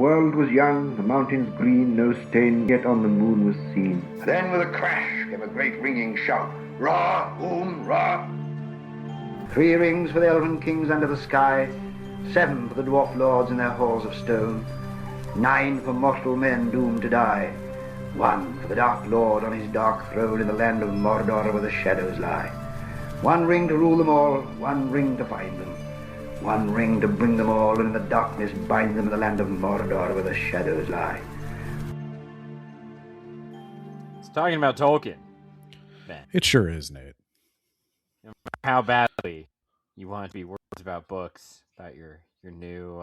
world was young, the mountains green, no stain yet on the moon was seen. Then with a crash came a great ringing shout. Ra, boom, ra. 3 rings for the elven kings under the sky, 7 for the dwarf lords in their halls of stone, 9 for mortal men doomed to die, 1 for the dark lord on his dark throne in the land of Mordor where the shadows lie. 1 ring to rule them all, 1 ring to find them, 1 ring to bring them all, and in the darkness bind them in the land of Mordor where the shadows lie. It's talking about Tolkien, Ben. It sure is, Nate. No matter how badly you want it to be words about books, about your new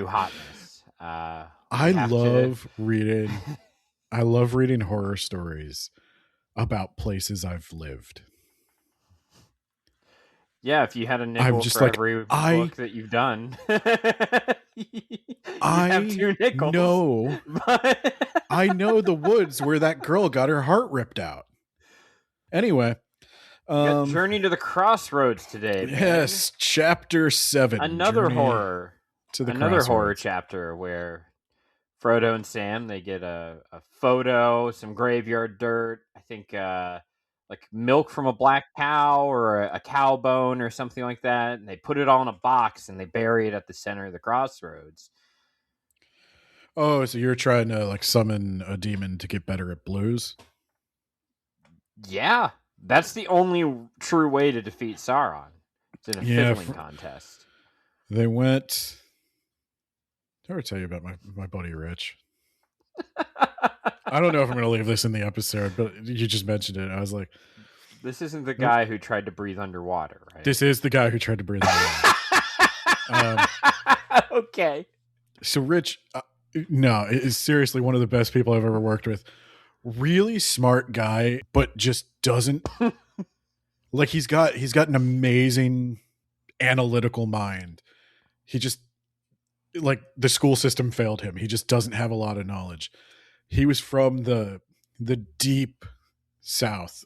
hotness. I love reading horror stories about places I've lived. Yeah, if you had a nickel for every book that you've done, I have 2 nickels. know. I know the woods where that girl got her heart ripped out. Anyway, Journey to the Crossroads today. Man. Yes, chapter 7. Another horror. Another horror chapter where Frodo and Sam, they get a photo, some graveyard dirt, I think like milk from a black cow or a cow bone or something like that, and they put it all in a box and they bury it at the center of the crossroads. Oh, so you're trying to like summon a demon to get better at blues? Yeah, that's the only true way to defeat Sauron. It's in a fiddling contest. They went... Did I ever tell you about my buddy Rich? I don't know if I'm going to leave this in the episode, but you just mentioned it. I was like... This isn't the guy who tried to breathe underwater, right? This is the guy who tried to breathe underwater. Okay. So Rich, no, is seriously one of the best people I've ever worked with. Really smart guy, but just doesn't... like he's got an amazing analytical mind. He just... like the school system failed him. He just doesn't have a lot of knowledge. He was from the deep South.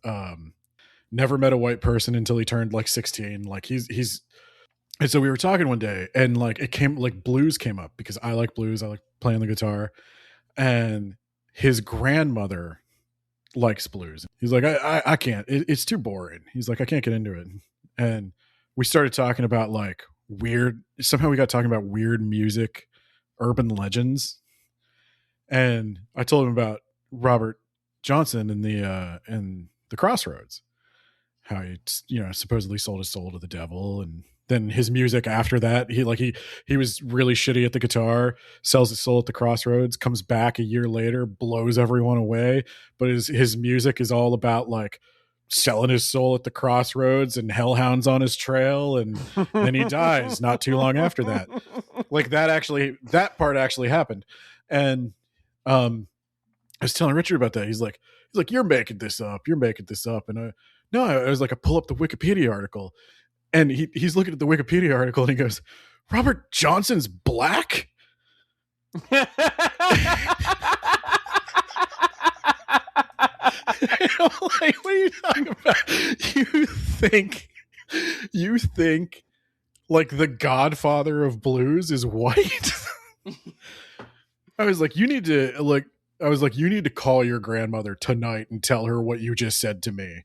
Never met a white person until he turned like 16. Like he's and so we were talking one day and like it came like blues came up because I like blues. I like playing the guitar, and his grandmother likes blues. He's like, I can't, it's too boring. He's like, I can't get into it. And we started talking about like somehow we got talking about weird music, urban legends. And I told him about Robert Johnson in the Crossroads, how he, supposedly sold his soul to the devil. And then his music after that, he was really shitty at the guitar, sells his soul at the Crossroads, comes back a year later, blows everyone away. But his music is all about like selling his soul at the Crossroads and hellhounds on his trail, and then he dies not too long after that. Like that part actually happened. And I was telling Richard about that. He's like, you're making this up. And I was like, I pull up the Wikipedia article, and he's looking at the Wikipedia article and he goes, Robert Johnson's black? I'm like, what are you talking about? You think like the godfather of blues is white? I was like, you need to call your grandmother tonight and tell her what you just said to me.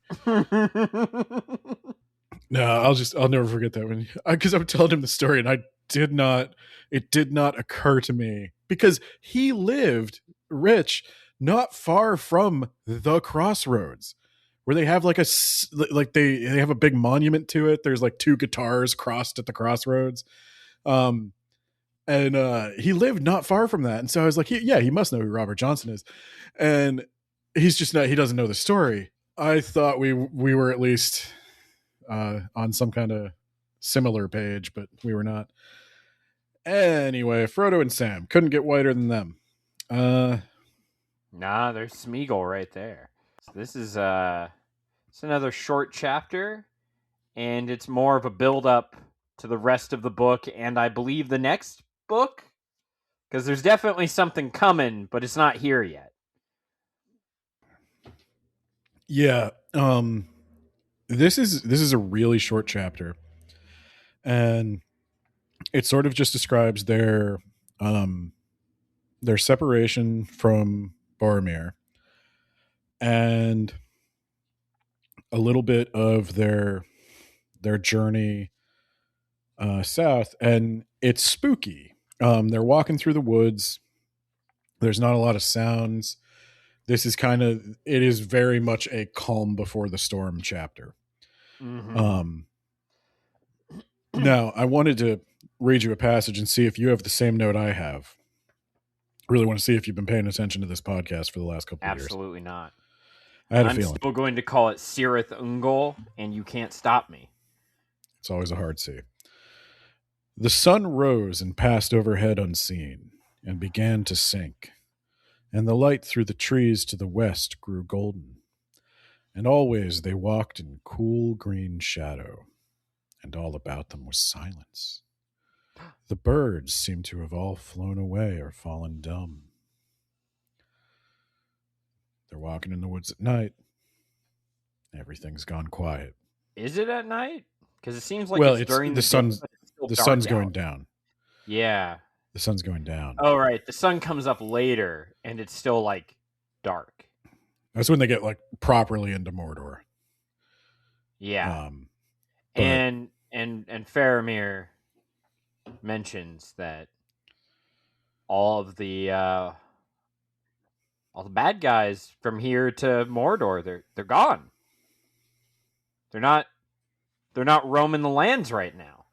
No, I'll never forget that one. Because I'm telling him the story and it did not occur to me because he lived, Rich, not far from the Crossroads, where they have they have a big monument to it. There's like 2 guitars crossed at the Crossroads. And he lived not far from that. And so I was like, he must know who Robert Johnson is. And he's just he doesn't know the story. I thought we were at least on some kind of similar page, but we were not. Anyway, Frodo and Sam couldn't get whiter than them. Nah, there's Smeagol right there. So this is it's another short chapter, and it's more of a build-up to the rest of the book, and I believe the next book, because there's definitely something coming, but it's not here yet. Yeah, this is a really short chapter, and it sort of just describes their their separation from Boromir, and a little bit of their journey south, and it's spooky. They're walking through the woods. There's not a lot of sounds. This is it is very much a calm before the storm chapter. Mm-hmm. Now, I wanted to read you a passage and see if you have the same note I have. Really want to see if you've been paying attention to this podcast for the last couple of years. Absolutely not. I had a I'm feeling. still going to call it Cirith Ungol, and you can't stop me. It's always a hard sea. The sun rose and passed overhead unseen, and began to sink, and the light through the trees to the west grew golden, and always they walked in cool green shadow, and all about them was silence. The birds seemed to have all flown away or fallen dumb. They're walking in the woods at night. Everything's gone quiet. Is it at night? Because it seems like It's during the sun's going down. Yeah. The sun's going down. Oh, right. The sun comes up later, and it's still, like, dark. That's when they get, like, properly into Mordor. Yeah. And Faramir mentions that all the bad guys from here to Mordor, they're gone. They're not roaming the lands right now.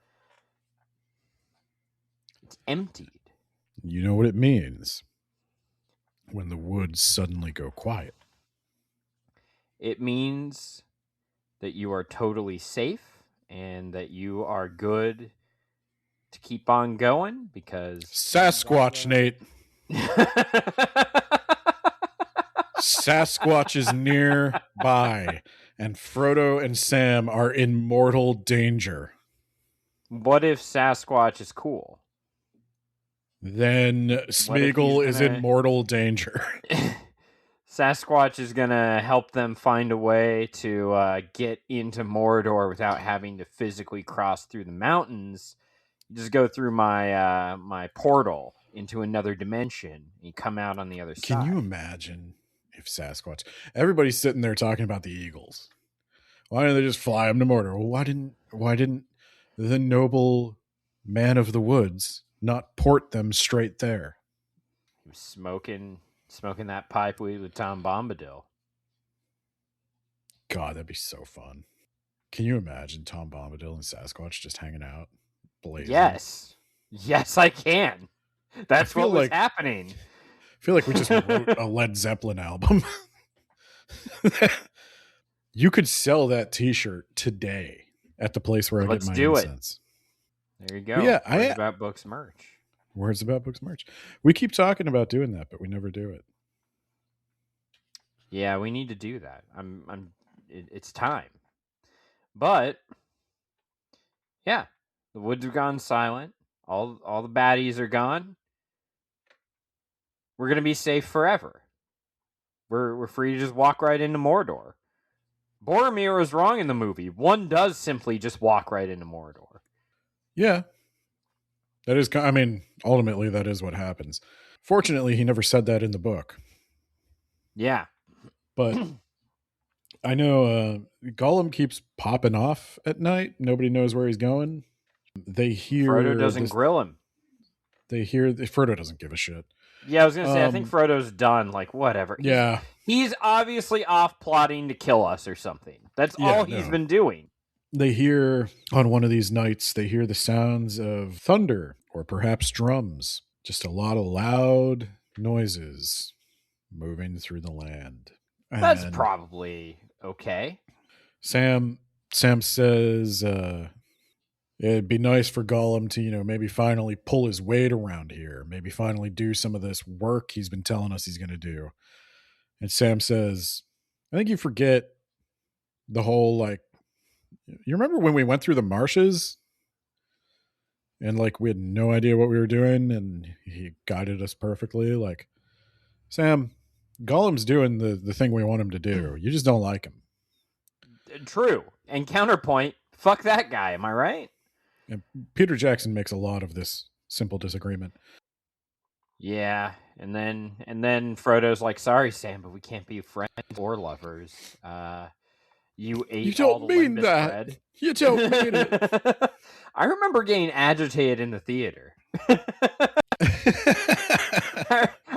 It's emptied. You know what it means when the woods suddenly go quiet. It means that you are totally safe and that you are good to keep on going because Sasquatch, Nate. Sasquatch is nearby, and Frodo and Sam are in mortal danger. What if Sasquatch is cool? Then Smeagol is in mortal danger. Sasquatch is going to help them find a way to get into Mordor without having to physically cross through the mountains. You just go through my portal into another dimension, and you come out on the other side. Can you imagine if Sasquatch... Everybody's sitting there talking about the Eagles. Why didn't they just fly them to Mordor? Well, why didn't the noble man of the woods not port them straight there? He was smoking that pipe weed with Tom Bombadil. God, that'd be so fun. Can you imagine Tom Bombadil and Sasquatch just hanging out? Blazing? Yes, I can. That's what was happening. I feel like we just wrote a Led Zeppelin album. You could sell that T-shirt today at the place where I get my incense. There you go. Yeah, Words About Books merch. Words About Books merch. We keep talking about doing that, but we never do it. Yeah, we need to do that. It's time. But yeah, the woods have gone silent. All the baddies are gone. We're gonna be safe forever. We're free to just walk right into Mordor. Boromir was wrong in the movie. One does simply just walk right into Mordor. Yeah. That is, ultimately that is what happens. Fortunately, he never said that in the book. Yeah. But I know Gollum keeps popping off at night. Nobody knows where he's going. They hear... Frodo doesn't grill him. They hear... Frodo doesn't give a shit. Yeah, I was going to say, I think Frodo's done. Like, whatever. Yeah. He's obviously off plotting to kill us or something. That's all he's been doing. They hear, on one of these nights, they hear the sounds of thunder or perhaps drums. Just a lot of loud noises moving through the land. That's probably okay. Sam says it'd be nice for Gollum to, maybe finally pull his weight around here. Maybe finally do some of this work he's been telling us he's going to do. And Sam says, I think you forget the whole, you remember when we went through the marshes and we had no idea what we were doing and he guided us perfectly? Sam, Gollum's doing the thing we want him to do. You just don't like him. True. And counterpoint, fuck that guy. Am I right? And Peter Jackson makes a lot of this simple disagreement. Yeah, and then Frodo's like, "Sorry, Sam, but we can't be friends or lovers. You You ate all don't the mean Limbus that. bread." You don't mean it. I remember getting agitated in the theater.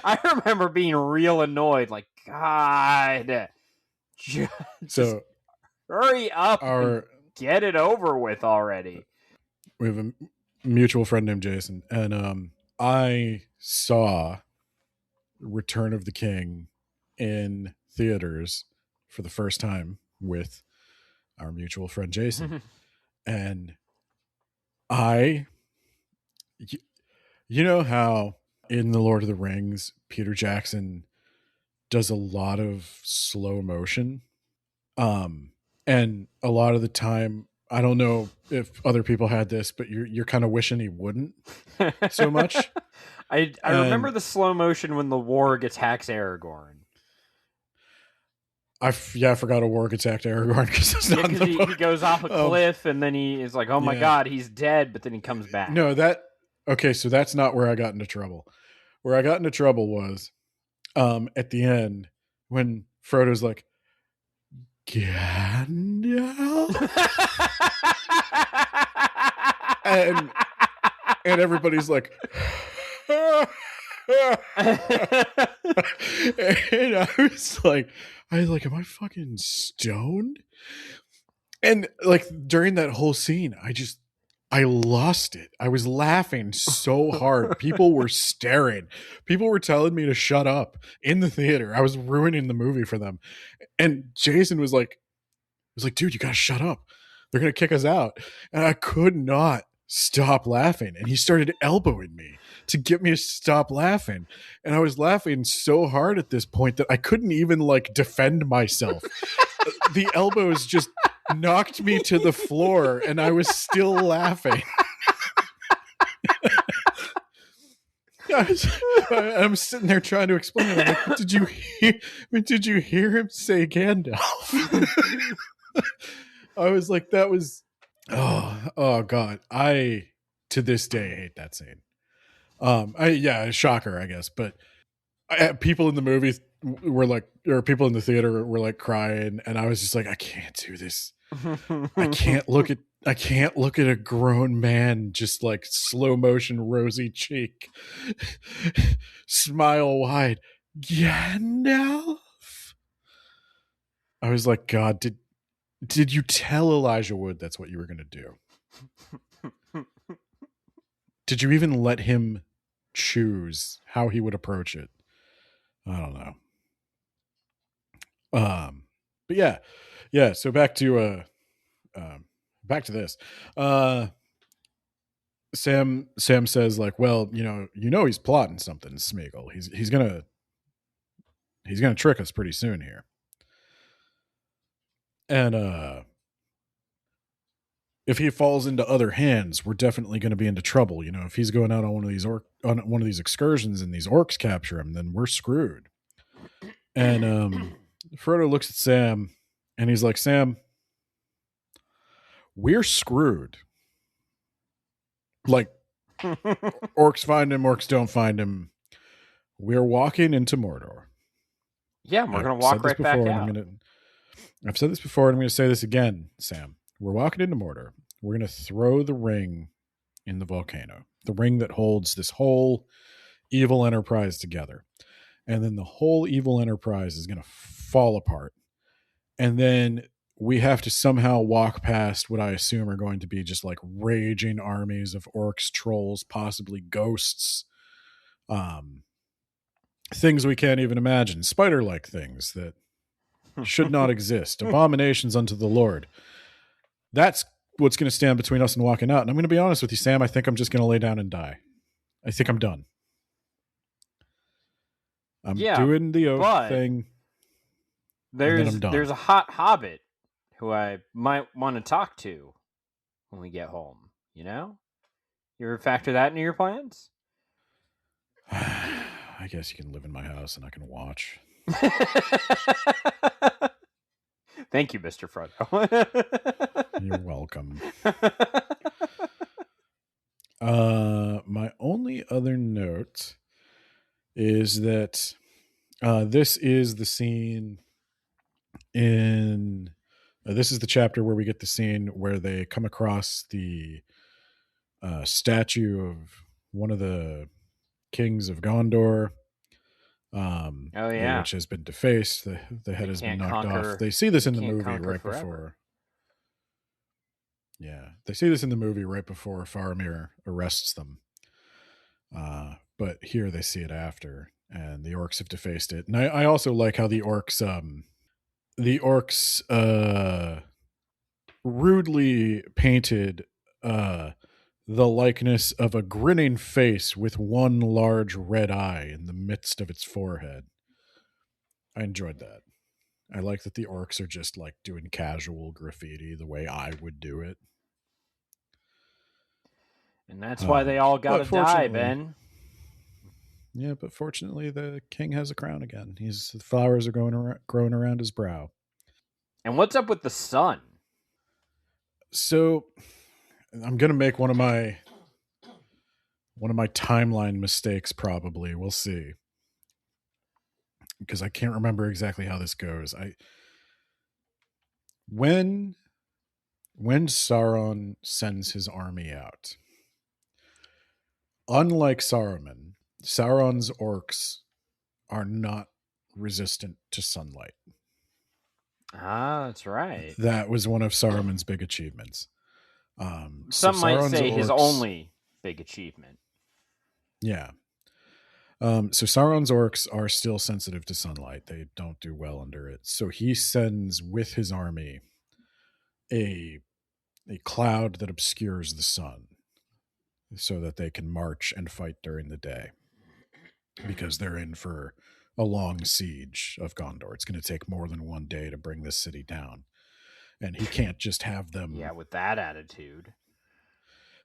I remember being real annoyed, like, God, just So hurry up and our get it over with already. we have a mutual friend named Jason, and I saw Return of the King in theaters for the first time with our mutual friend Jason. And I, you know how in The Lord of the Rings, Peter Jackson does a lot of slow motion. And a lot of the time, I don't know if other people had this, but you're kind of wishing he wouldn't so much. I remember the slow motion when the warg attacks Aragorn. I forgot a warg attacked Aragorn because it's not in the book. He goes off a cliff and then he is like, "Oh my God, he's dead!" But then he comes back. No, okay. So that's not where I got into trouble. Where I got into trouble was at the end when Frodo's like, Gandalf, and everybody's like. And I was like, am I fucking stoned? And like during that whole scene, I lost it. I was laughing so hard. People were staring. People were telling me to shut up in the theater. I was ruining the movie for them. And Jason was like, dude, you gotta shut up. They're gonna kick us out. And I could not stop laughing. And he started elbowing me to get me to stop laughing. And I was laughing so hard at this point that I couldn't even like defend myself. The elbows just knocked me to the floor and I was still laughing. I'm sitting there trying to explain it. I'm like, did you hear him say Gandalf? I was like, that was oh God. I to this day hate that scene. Shocker, I guess. But people in the movie were like, or people in the theater were like crying, and I was just like, I can't do this. I can't look at a grown man just like slow motion rosy cheek, smile wide, Gandalf. I was like, God, did you tell Elijah Wood that's what you were going to do? Did you even let him choose how he would approach it? I don't know. But yeah. So back to this. Sam says like, well, you know, he's plotting something, Smeagol. He's gonna trick us pretty soon here. And if he falls into other hands, we're definitely going to be into trouble. You know, if he's going out on one of these excursions and these orcs capture him, then we're screwed. And Frodo looks at Sam and he's like, Sam, we're screwed. Like, orcs find him, orcs don't find him. We're walking into Mordor. Yeah, we're going to walk right back out. I've said this before, and I'm going to say this again, Sam. We're walking into Mordor. We're going to throw the ring in the volcano, the ring that holds this whole evil enterprise together. And then the whole evil enterprise is going to fall apart. And then we have to somehow walk past what I assume are going to be just like raging armies of orcs, trolls, possibly ghosts, things we can't even imagine, spider-like things that should not exist, abominations unto the Lord. That's what's going to stand between us and walking out. And I'm going to be honest with you, Sam. I think I'm just going to lay down and die. I think I'm done. I'm doing the oath thing. There's a hot hobbit who I might want to talk to when we get home. You know, you ever factor that into your plans? I guess you can live in my house and I can watch. Thank you, Mr. Frodo. You're welcome. My only other note is that this is the scene in. This is the chapter where we get the scene where they come across the statue of one of the kings of Gondor, Oh yeah, which has been defaced. The head They has been can't knocked conquer- off. They see this they in the can't movie conquer right forever. before. Yeah, they see this in the movie right before Faramir arrests them. But here they see it after, and the orcs have defaced it. And I also like how the orcs rudely painted the likeness of a grinning face with one large red eye in the midst of its forehead. I enjoyed that. I like that the orcs are just like doing casual graffiti the way I would do it. And that's why they all got to but die, fortunately- Ben. Yeah, but fortunately, the king has a crown again. The flowers are growing around his brow. And what's up with the sun? So, I'm gonna make one of my timeline mistakes. Probably, we'll see, because I can't remember exactly how this goes. When Sauron sends his army out, unlike Saruman, Sauron's orcs are not resistant to sunlight. Ah, that's right. That was one of Saruman's big achievements. Some might Sauron's say his orcs- only big achievement. Yeah. So Sauron's orcs are still sensitive to sunlight. They don't do well under it. So he sends with his army a cloud that obscures the sun so that they can march and fight during the day, because they're in for a long siege of Gondor. It's going to take more than one day to bring this city down. And he can't just have them. Yeah, with that attitude.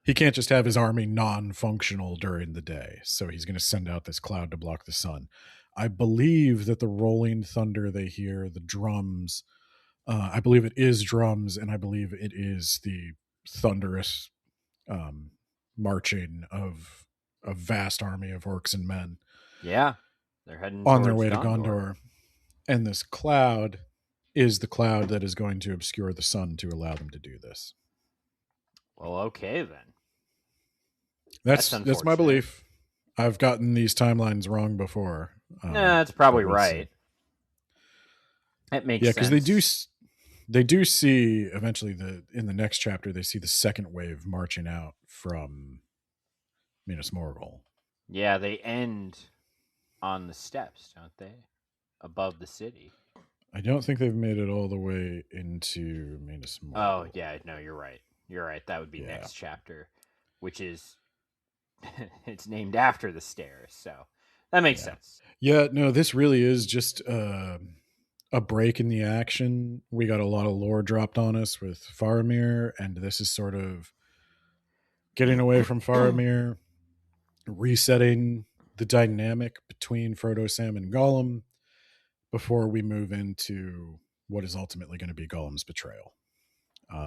He can't just have his army non-functional during the day. So he's going to send out this cloud to block the sun. I believe that the rolling thunder they hear, the drums, I believe it is drums, and I believe it is the thunderous marching of a vast army of orcs and men. Yeah, they're heading on their towards way to Gondor. And this cloud is the cloud that is going to obscure the sun to allow them to do this. Well, okay then. That's my unfortunate. belief. I've gotten these timelines wrong before. Nah, that's probably but we'll see. right. That makes Yeah, sense. because they do see eventually in the next chapter they see the second wave marching out from Minas Morgul. Yeah, they end on the steps, don't they? Above the city. I don't think they've made it all the way into Minas Morgul. Oh, yeah, no, you're right. You're right. That would be Yeah. next chapter, which is it's named after the stairs, so that makes sense. Yeah, no, this really is just a break in the action. We got a lot of lore dropped on us with Faramir, and this is sort of getting away from Faramir, resetting the dynamic between Frodo, Sam, and Gollum before we move into what is ultimately going to be Gollum's betrayal.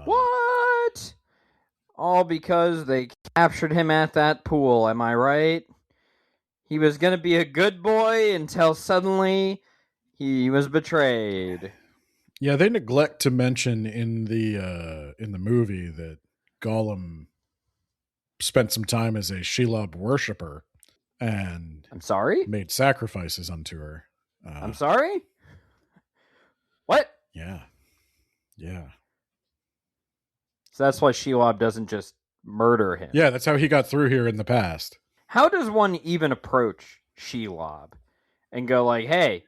What? All because they captured him at that pool, am I right? He was going to be a good boy until suddenly he was betrayed. Yeah, they neglect to mention in the movie that Gollum spent some time as a Shelob worshiper and I'm sorry? made sacrifices unto her. I'm sorry? What? Yeah. So that's why Shelob doesn't just murder him. Yeah, that's how he got through here in the past. How does one even approach Shelob and go like, hey,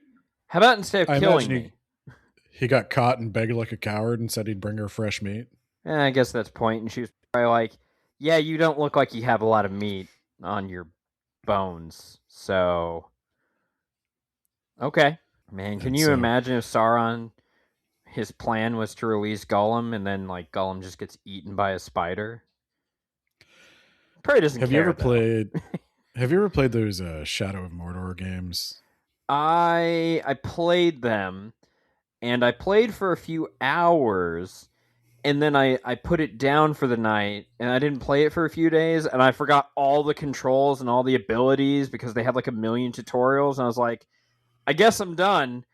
how about instead of I killing imagine me? He got caught and begged like a coward and said he'd bring her fresh meat. I guess that's point. And she was probably like, yeah, you don't look like you have a lot of meat on your bones. So, okay. Man, can And you so- imagine if Sauron, his plan was to release Gollum and then like Gollum just gets eaten by a spider? Probably doesn't Have care, you ever though. played Have you ever played those Shadow of Mordor games? I played them, and I played for a few hours, and then I put it down for the night, and I didn't play it for a few days, and I forgot all the controls and all the abilities because they had like a million tutorials, and I was like, I guess I'm done.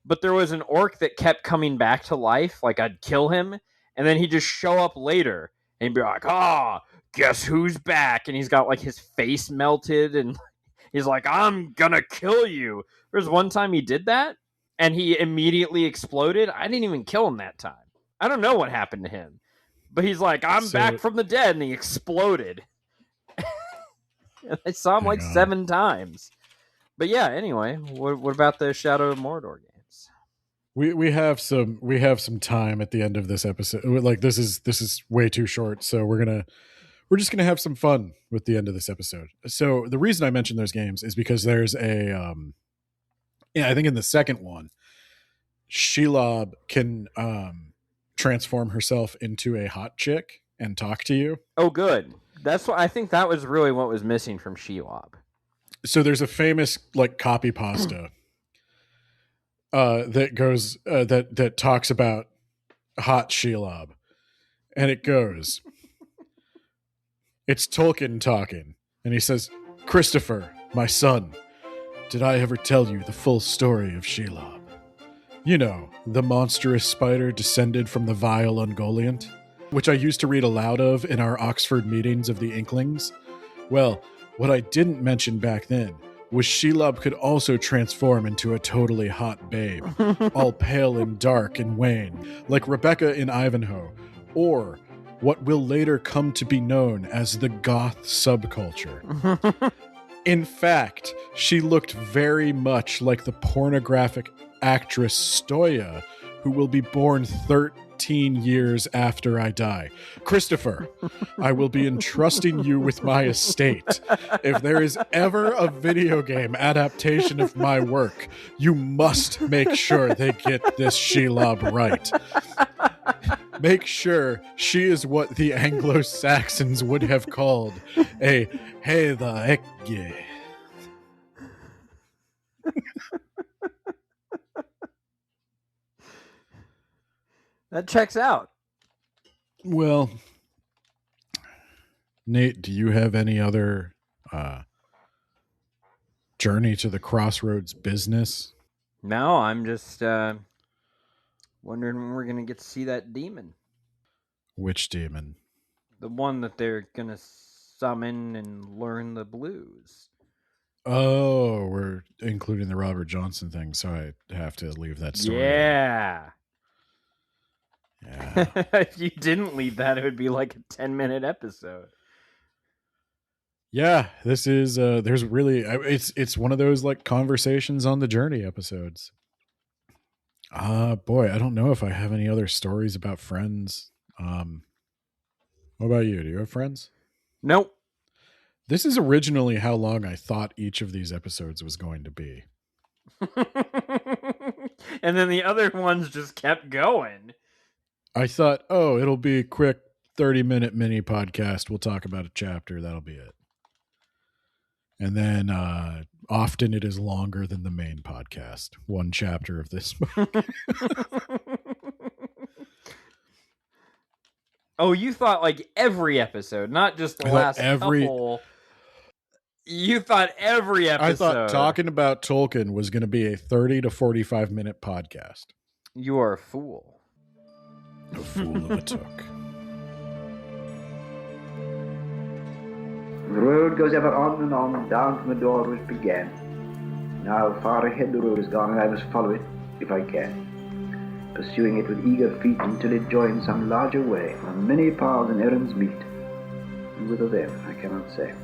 But there was an orc that kept coming back to life. Like, I'd kill him, and then he'd just show up later, and he'd be like, guess who's back? And he's got like his face melted, and he's like, I'm gonna kill you. There was one time he did that, and he immediately exploded. I didn't even kill him that time. I don't know what happened to him. But he's like, I'm back from the dead, and he exploded. And I saw him like 7 times. But yeah, anyway, what about the Shadow of Mordor games? We have some time at the end of this episode. Like this is way too short, so we're just gonna have some fun with the end of this episode. So the reason I mentioned those games is because there's a I think in the second one, Shelob can transform herself into a hot chick and talk to you. Oh, good. That's what I think. That was really what was missing from Shelob. So there's a famous like copy pasta that goes that talks about hot Shelob, and it goes, it's Tolkien talking, and he says, Christopher, my son, did I ever tell you the full story of Shelob? You know, the monstrous spider descended from the vile Ungoliant, which I used to read aloud of in our Oxford meetings of the Inklings. Well, what I didn't mention back then was Shelob could also transform into a totally hot babe, all pale and dark and wan, like Rebecca in Ivanhoe, or what will later come to be known as the goth subculture. In fact, she looked very much like the pornographic actress Stoya, who will be born 13 years after I die. Christopher, I will be entrusting you with my estate. If there is ever a video game adaptation of my work, you must make sure they get this Shelob right. Make sure she is what the Anglo-Saxons would have called a heather ekge. That checks out. Well, Nate, do you have any other journey to the Crossroads business? No, I'm just wondering when we're going to get to see that demon. Which demon? The one that they're going to summon and learn the blues. Oh, we're including the Robert Johnson thing, so I have to leave that story. Yeah. Yeah. If you didn't leave that, it would be like a 10-minute episode. Yeah, this is there's really it's one of those like conversations on the journey episodes. Boy, I don't know if I have any other stories about friends. What about you? Do you have friends? Nope. This is originally how long I thought each of these episodes was going to be. And then the other ones just kept going. I thought, oh, it'll be a quick 30-minute mini podcast. We'll talk about a chapter. That'll be it. And then often it is longer than the main podcast. One chapter of this book. Oh, you thought like every episode, not just the last couple. You thought every episode. I thought talking about Tolkien was going to be a 30 to 45-minute podcast. You are a fool. A fool of a took. The road goes ever on and on, down from the door where it began. Now far ahead the road is gone, and I must follow it, if I can, pursuing it with eager feet until it joins some larger way, where many paths and errands meet. And whither then, I cannot say.